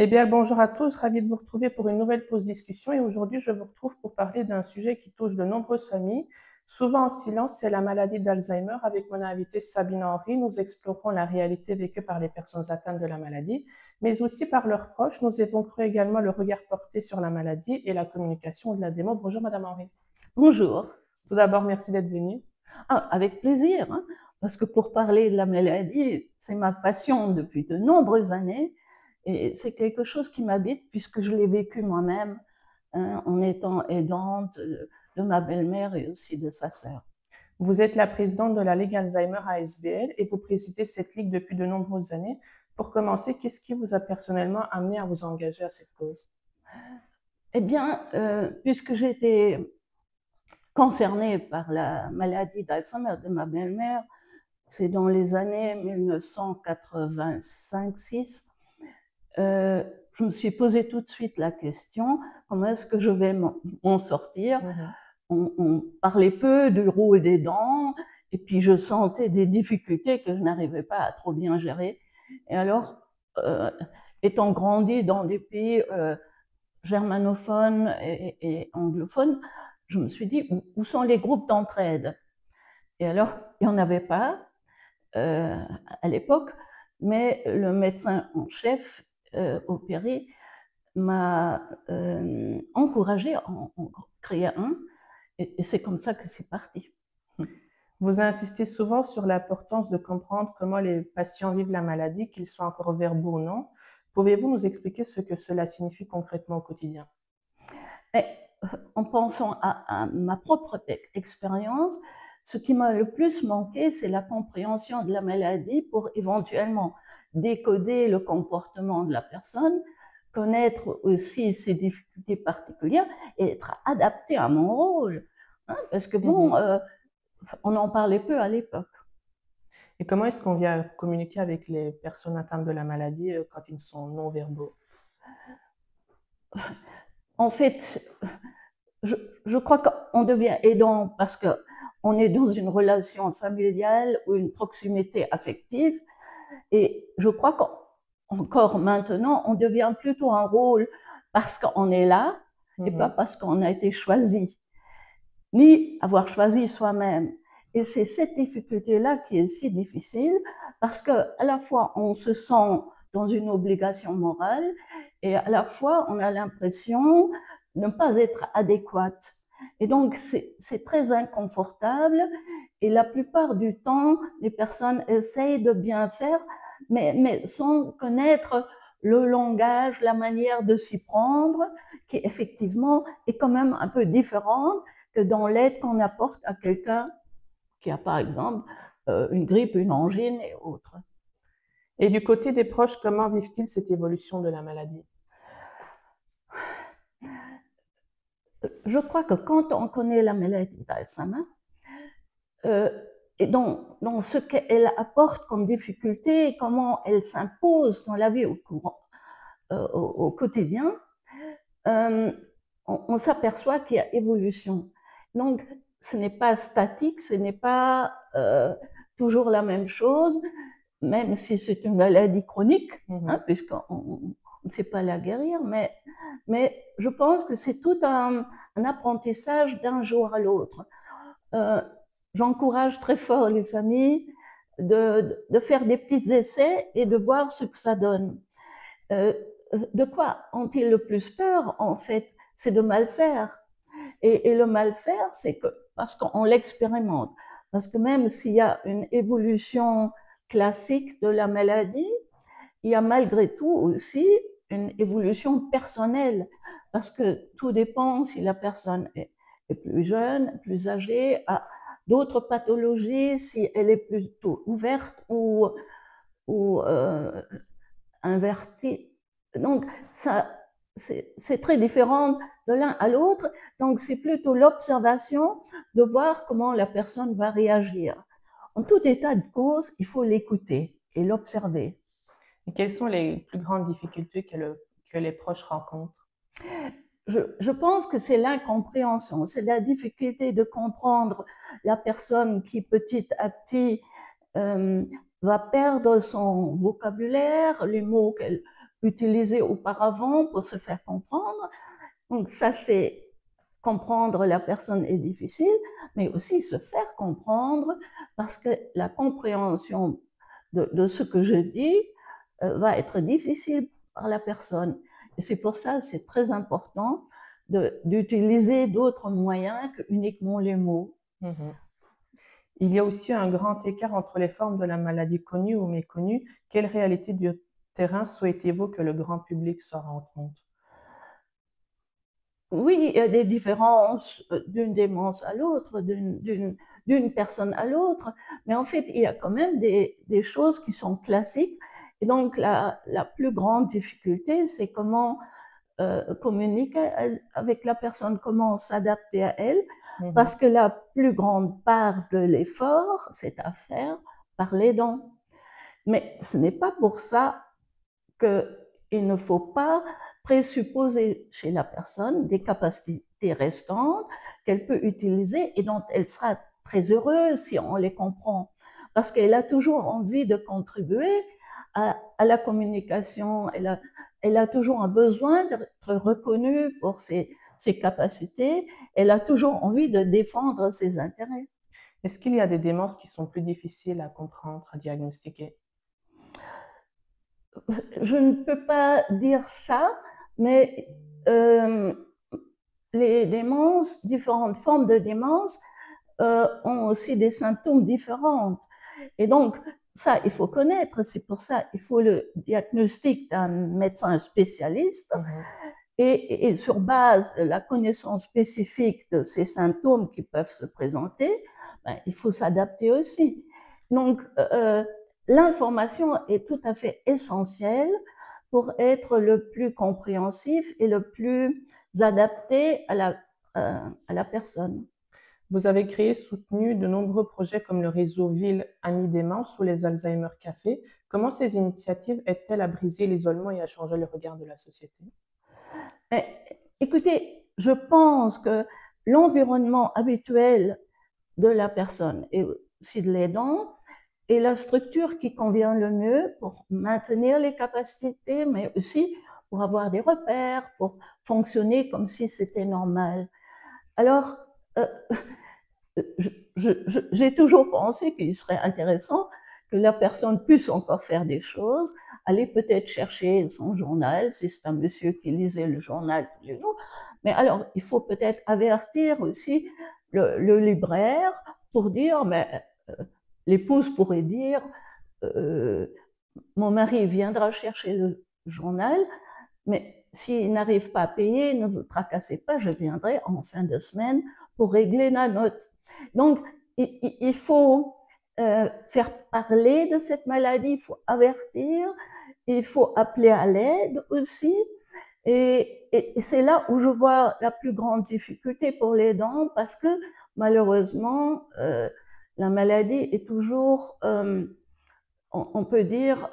Eh bien, bonjour à tous, ravi de vous retrouver pour une nouvelle pause discussion. Et aujourd'hui, je vous retrouve pour parler d'un sujet qui touche de nombreuses familles, souvent en silence, c'est la maladie d'Alzheimer. Avec mon invitée Sabine Henry, nous explorerons la réalité vécue par les personnes atteintes de la maladie, mais aussi par leurs proches. Nous évoquerons également le regard porté sur la maladie et la communication de la démo. Bonjour, Madame Henry. Bonjour. Tout d'abord, merci d'être venue. Ah, avec plaisir, hein, parce que pour parler de la maladie, c'est ma passion depuis de nombreuses années et c'est quelque chose qui m'habite puisque je l'ai vécu moi-même en étant aidante de ma belle-mère et aussi de sa sœur. Vous êtes la présidente de la Ligue Alzheimer ASBL et vous présidez cette ligue depuis de nombreuses années. Pour commencer, qu'est-ce qui vous a personnellement amené à vous engager à cette cause? Eh bien, puisque j'étais concernée par la maladie d'Alzheimer de ma belle-mère, c'est dans les années 1985-6, je me suis posé tout de suite la question, comment est-ce que je vais m'en sortir? On parlait peu du rôle des dents, et puis je sentais des difficultés que je n'arrivais pas à trop bien gérer. Et alors, étant grandi dans des pays germanophones et anglophones, je me suis dit, où sont les groupes d'entraide? Et alors, il n'y en avait pas à l'époque, mais le médecin en chef au Péri m'a encouragé à en créer un, et c'est comme ça que c'est parti. Vous insistez souvent sur l'importance de comprendre comment les patients vivent la maladie, qu'ils soient encore verbaux ou non. Pouvez-vous nous expliquer ce que cela signifie concrètement au quotidien? Et, en pensant à ma propre expérience, ce qui m'a le plus manqué, c'est la compréhension de la maladie pour éventuellement décoder le comportement de la personne, connaître aussi ses difficultés particulières et être adapté à mon rôle. Hein, parce que bon, on en parlait peu à l'époque. Et comment est-ce qu'on vient communiquer avec les personnes atteintes de la maladie quand ils sont non-verbaux? En fait, je crois qu'on devient aidant parce qu'on est dans une relation familiale ou une proximité affective. Et je crois qu'encore maintenant, on devient plutôt un rôle parce qu'on est là et pas parce qu'on a été choisi, ni avoir choisi soi-même. Et c'est cette difficulté-là qui est si difficile parce qu'à la fois, on se sent dans une obligation morale et à la fois, on a l'impression de ne pas être adéquate. Et donc, c'est très inconfortable et la plupart du temps, les personnes essayent de bien faire, mais sans connaître le langage, la manière de s'y prendre, qui effectivement est quand même un peu différente que dans l'aide qu'on apporte à quelqu'un qui a par exemple une grippe, une angine et autres. Et du côté des proches, comment vivent-ils cette évolution de la maladie? Je crois que quand on connaît la maladie d'Alzheimer, et dans ce qu'elle apporte comme difficulté et comment elle s'impose dans la vie au quotidien, on s'aperçoit qu'il y a évolution. Donc, ce n'est pas statique, ce n'est pas toujours la même chose, même si c'est une maladie chronique, hein, puisqu'on ne sait pas la guérir, mais je pense que c'est tout un apprentissage d'un jour à l'autre. J'encourage très fort les familles de faire des petits essais et de voir ce que ça donne. De quoi ont-ils le plus peur, en fait? C'est de mal faire. Et le mal faire, c'est que parce qu'on l'expérimente. Parce que même s'il y a une évolution classique de la maladie, il y a malgré tout aussi une évolution personnelle. Parce que tout dépend si la personne est plus jeune, plus âgée, a d'autres pathologies, si elle est plutôt ouverte ou invertie. Donc, ça, c'est très différent de l'un à l'autre. Donc, c'est plutôt l'observation de voir comment la personne va réagir. En tout état de cause, il faut l'écouter et l'observer. Et quelles sont les plus grandes difficultés que les proches rencontrent? Je pense que c'est l'incompréhension, c'est la difficulté de comprendre la personne qui petit à petit va perdre son vocabulaire, les mots utilisé auparavant pour se faire comprendre. Donc ça, c'est comprendre la personne est difficile, mais aussi se faire comprendre, parce que la compréhension de ce que je dis va être difficile par la personne. Et c'est pour ça que c'est très important d'utiliser d'autres moyens que uniquement les mots. Mhm. Il y a aussi un grand écart entre les formes de la maladie connues ou méconnues. Quelle réalité du terrain souhaitez-vous que le grand public se rende compte? Oui, il y a des différences d'une démence à l'autre, d'une personne à l'autre, mais en fait, il y a quand même des choses qui sont classiques. Et donc, la plus grande difficulté, c'est comment communiquer avec la personne, comment s'adapter à elle, parce que la plus grande part de l'effort, c'est à faire par les dents. Mais ce n'est pas pour ça qu'il ne faut pas présupposer chez la personne des capacités restantes qu'elle peut utiliser et dont elle sera très heureuse si on les comprend. Parce qu'elle a toujours envie de contribuer à la communication, elle a toujours un besoin d'être reconnue pour ses capacités, elle a toujours envie de défendre ses intérêts. Est-ce qu'il y a des démences qui sont plus difficiles à comprendre, à diagnostiquer? Je ne peux pas dire ça, mais les démences, différentes formes de démence, ont aussi des symptômes différents. Et donc, ça, il faut connaître. C'est pour ça qu'il faut le diagnostic d'un médecin spécialiste. Et sur base de la connaissance spécifique de ces symptômes qui peuvent se présenter, ben, il faut s'adapter aussi. Donc, l'information est tout à fait essentielle pour être le plus compréhensif et le plus adapté à la personne. Vous avez créé, soutenu de nombreux projets comme le réseau Ville Amis Démence ou les Alzheimer Café. Comment ces initiatives aident-elles à briser l'isolement et à changer le regard de la société? Écoutez, je pense que l'environnement habituel de la personne et aussi de l'aidant est la structure qui convient le mieux pour maintenir les capacités, mais aussi pour avoir des repères, pour fonctionner comme si c'était normal. Alors, j'ai toujours pensé qu'il serait intéressant que la personne puisse encore faire des choses, aller peut-être chercher son journal, si c'est un monsieur qui lisait le journal tous les jours. Mais alors, il faut peut-être avertir aussi le libraire pour dire, mais l'épouse pourrait dire, mon mari viendra chercher le journal, mais s'il n'arrive pas à payer, ne vous tracassez pas, je viendrai en fin de semaine pour régler la note. Donc, il faut faire parler de cette maladie, il faut avertir, il faut appeler à l'aide aussi. Et c'est là où je vois la plus grande difficulté pour les dents, parce que malheureusement, la maladie est toujours, on peut dire,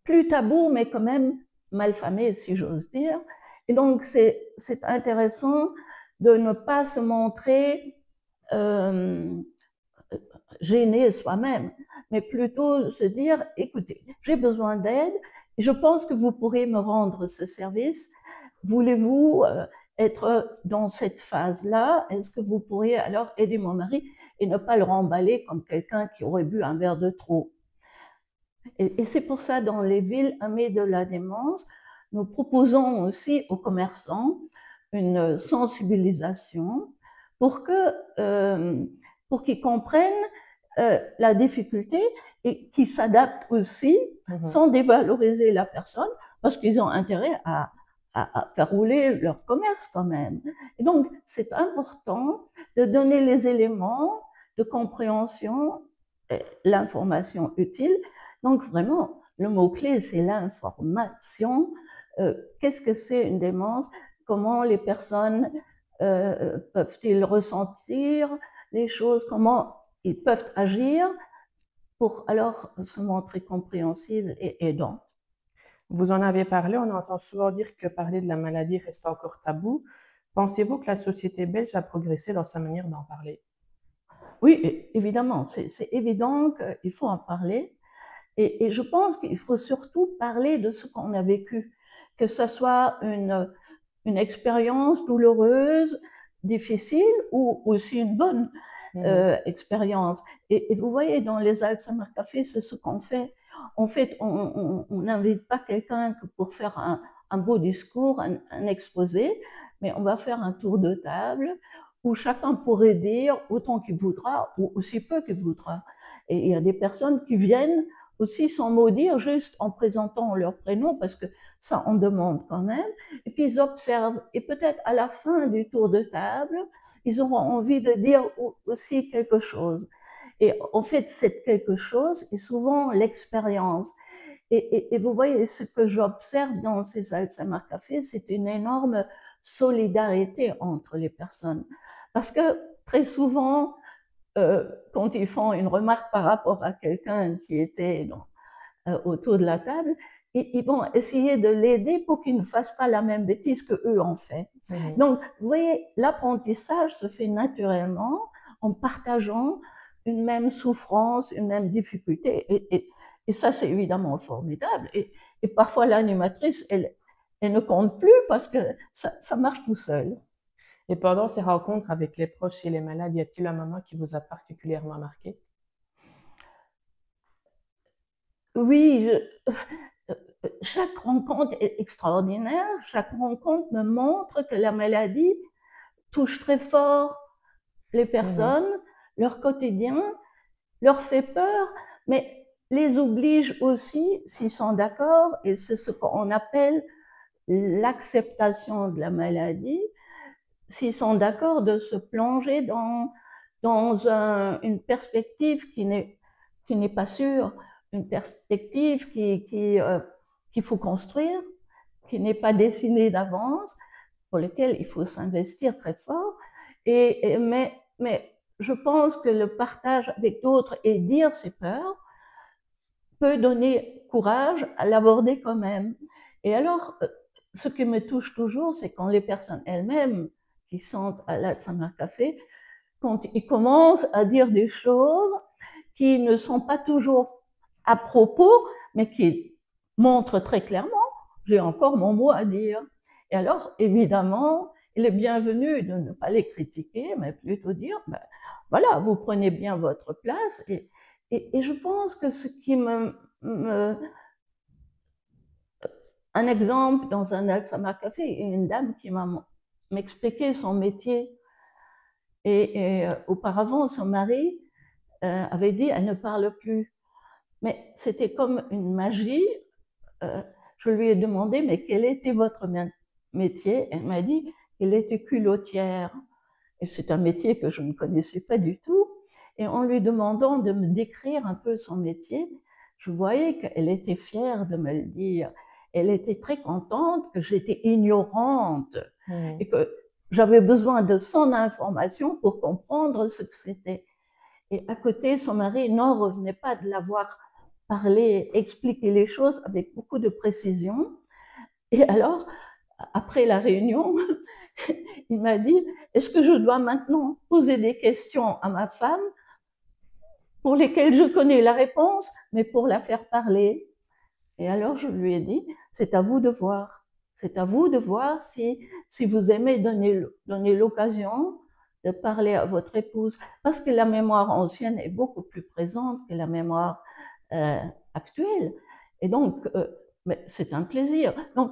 plus tabou, mais quand même malfamé, si j'ose dire. Et donc, c'est intéressant de ne pas se montrer gêné soi-même, mais plutôt se dire, écoutez, j'ai besoin d'aide, et je pense que vous pourrez me rendre ce service. Voulez-vous être dans cette phase-là? Est-ce que vous pourriez alors aider mon mari et ne pas le remballer comme quelqu'un qui aurait bu un verre de trop? Et c'est pour ça, dans les villes amies de la démence, nous proposons aussi aux commerçants une sensibilisation pour qu'ils comprennent la difficulté et qu'ils s'adaptent aussi sans dévaloriser la personne, parce qu'ils ont intérêt à faire rouler leur commerce quand même. Et donc, c'est important de donner les éléments de compréhension, l'information utile. Donc, vraiment, le mot-clé, c'est l'information. Qu'est-ce que c'est une démence? Comment les personnes peuvent-ils ressentir les choses? Comment ils peuvent agir pour alors se montrer compréhensibles et aidants? Vous en avez parlé, on entend souvent dire que parler de la maladie reste encore tabou. Pensez-vous que la société belge a progressé dans sa manière d'en parler? Oui, évidemment, c'est évident qu'il faut en parler. Et je pense qu'il faut surtout parler de ce qu'on a vécu, que ce soit une expérience douloureuse, difficile ou aussi une bonne expérience. Et vous voyez, dans les Alzheimer Café, c'est ce qu'on fait. En fait, on n'invite pas quelqu'un que pour faire un beau discours, un exposé, mais on va faire un tour de table où chacun pourrait dire autant qu'il voudra ou aussi peu qu'il voudra. Et il y a des personnes qui viennent aussi sans mot dire, juste en présentant leur prénom, parce que ça, on demande quand même. Et puis ils observent. Et peut-être à la fin du tour de table, ils auront envie de dire aussi quelque chose. Et en fait, cette quelque chose est souvent l'expérience. Et vous voyez, ce que j'observe dans ces Alzheimer Café, c'est une énorme solidarité entre les personnes. Parce que très souvent, quand ils font une remarque par rapport à quelqu'un qui était autour de la table, ils vont essayer de l'aider pour qu'il ne fasse pas la même bêtise que eux ont fait. Donc, vous voyez, l'apprentissage se fait naturellement en partageant une même souffrance, une même difficulté. Et ça, c'est évidemment formidable. Et parfois, l'animatrice, elle ne compte plus parce que ça marche tout seul. Et pendant ces rencontres avec les proches et les malades, y a-t-il un moment qui vous a particulièrement marqué? Oui, chaque rencontre est extraordinaire. Chaque rencontre me montre que la maladie touche très fort les personnes, leur quotidien, leur fait peur, mais les oblige aussi, s'ils sont d'accord, et c'est ce qu'on appelle l'acceptation de la maladie, s'ils sont d'accord de se plonger dans une perspective qui n'est pas sûre, une perspective qu'il faut construire, qui n'est pas dessinée d'avance, pour lequel il faut s'investir très fort. Mais je pense que le partage avec d'autres et dire ses peurs peut donner courage à l'aborder quand même. Et alors, ce qui me touche toujours, c'est quand les personnes elles-mêmes qui sont à l'Alzheimer Café, quand ils commencent à dire des choses qui ne sont pas toujours à propos, mais qui montrent très clairement, j'ai encore mon mot à dire. Et alors, évidemment, il est bienvenu de ne pas les critiquer, mais plutôt dire, ben, voilà, vous prenez bien votre place. Et je pense que ce qui un exemple, dans un Alzheimer Café, une dame qui m'expliquait son métier. Et auparavant, son mari avait dit, elle ne parle plus. Mais c'était comme une magie. Je lui ai demandé, mais quel était votre métier? Elle m'a dit qu'elle était culottière. Et c'est un métier que je ne connaissais pas du tout. Et en lui demandant de me décrire un peu son métier, je voyais qu'elle était fière de me le dire. Elle était très contente que j'étais ignorante et que j'avais besoin de son information pour comprendre ce que c'était. Et à côté, son mari n'en revenait pas de l'avoir parlé, expliqué les choses avec beaucoup de précision. Et alors, après la réunion, il m'a dit, est-ce que je dois maintenant poser des questions à ma femme pour lesquelles je connais la réponse, mais pour la faire parler? Et alors je lui ai dit, c'est à vous de voir. C'est à vous de voir si vous aimez donner l'occasion de parler à votre épouse. Parce que la mémoire ancienne est beaucoup plus présente que la mémoire actuelle. Et donc, c'est un plaisir. Donc,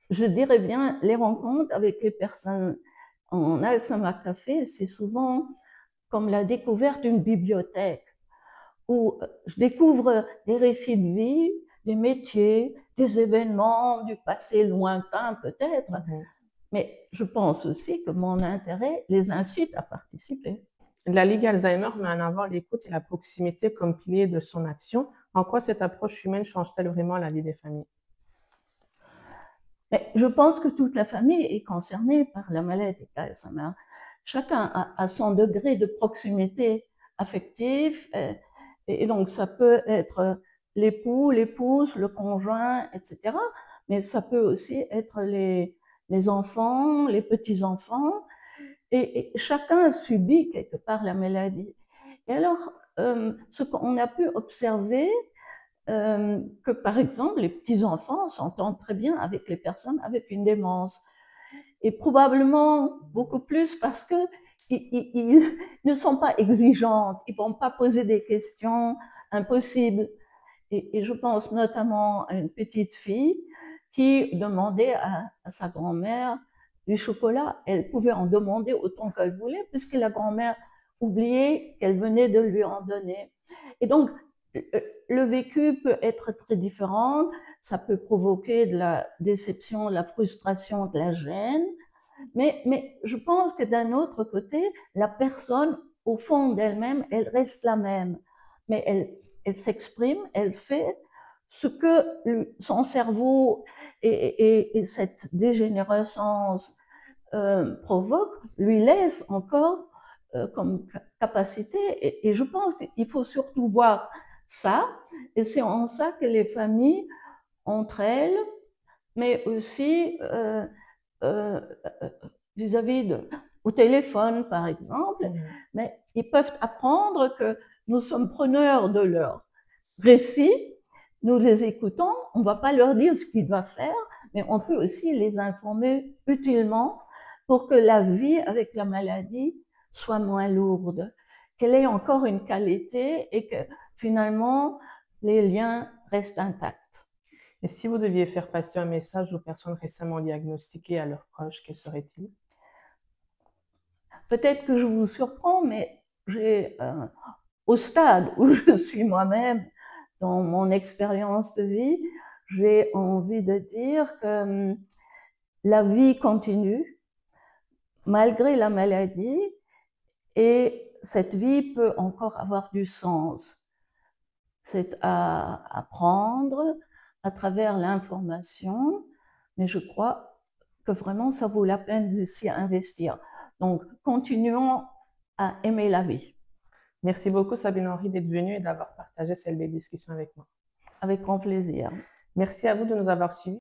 je dirais bien, les rencontres avec les personnes en Alzheimer Café, c'est souvent comme la découverte d'une bibliothèque où je découvre des récits de vie, des métiers, des événements du passé lointain peut-être, mais je pense aussi que mon intérêt les incite à participer. La Ligue Alzheimer met en avant l'écoute et la proximité comme pilier de son action. En quoi cette approche humaine change-t-elle vraiment la vie des familles? Mais je pense que toute la famille est concernée par la maladie d'Alzheimer. Chacun a son degré de proximité affective, et donc ça peut être l'époux, l'épouse, le conjoint, etc. Mais ça peut aussi être les enfants, les petits-enfants, et chacun subit quelque part la maladie. Et alors, ce qu'on a pu observer, que par exemple, les petits-enfants s'entendent très bien avec les personnes avec une démence. Et probablement beaucoup plus parce qu'ils ne sont pas exigeantes, ils ne vont pas poser des questions impossibles. Et je pense notamment à une petite fille qui demandait à sa grand-mère du chocolat. Elle pouvait en demander autant qu'elle voulait, puisque la grand-mère oubliait qu'elle venait de lui en donner. Et donc, le vécu peut être très différent. Ça peut provoquer de la déception, de la frustration, de la gêne. Mais je pense que d'un autre côté, la personne, au fond d'elle-même, elle reste la même. Mais elle s'exprime, elle fait ce que son cerveau et cette dégénérescence provoque, lui laisse encore comme capacité. Et je pense qu'il faut surtout voir ça. Et c'est en ça que les familles, entre elles, mais aussi vis-à-vis au téléphone, par exemple, mais ils peuvent apprendre que nous sommes preneurs de leur récit, nous les écoutons, on ne va pas leur dire ce qu'ils doivent faire, mais on peut aussi les informer utilement pour que la vie avec la maladie soit moins lourde, qu'elle ait encore une qualité et que finalement les liens restent intacts. Et si vous deviez faire passer un message aux personnes récemment diagnostiquées à leurs proches, quel serait-il? Peut-être que je vous surprends, mais j'ai, au stade où je suis moi-même dans mon expérience de vie, j'ai envie de dire que la vie continue malgré la maladie et cette vie peut encore avoir du sens. C'est à apprendre à travers l'information, mais je crois que vraiment ça vaut la peine d'y investir. Donc, continuons à aimer la vie. Merci beaucoup, Sabine Henry, d'être venue et d'avoir partagé cette belle discussion avec moi. Avec grand plaisir. Merci à vous de nous avoir suivis.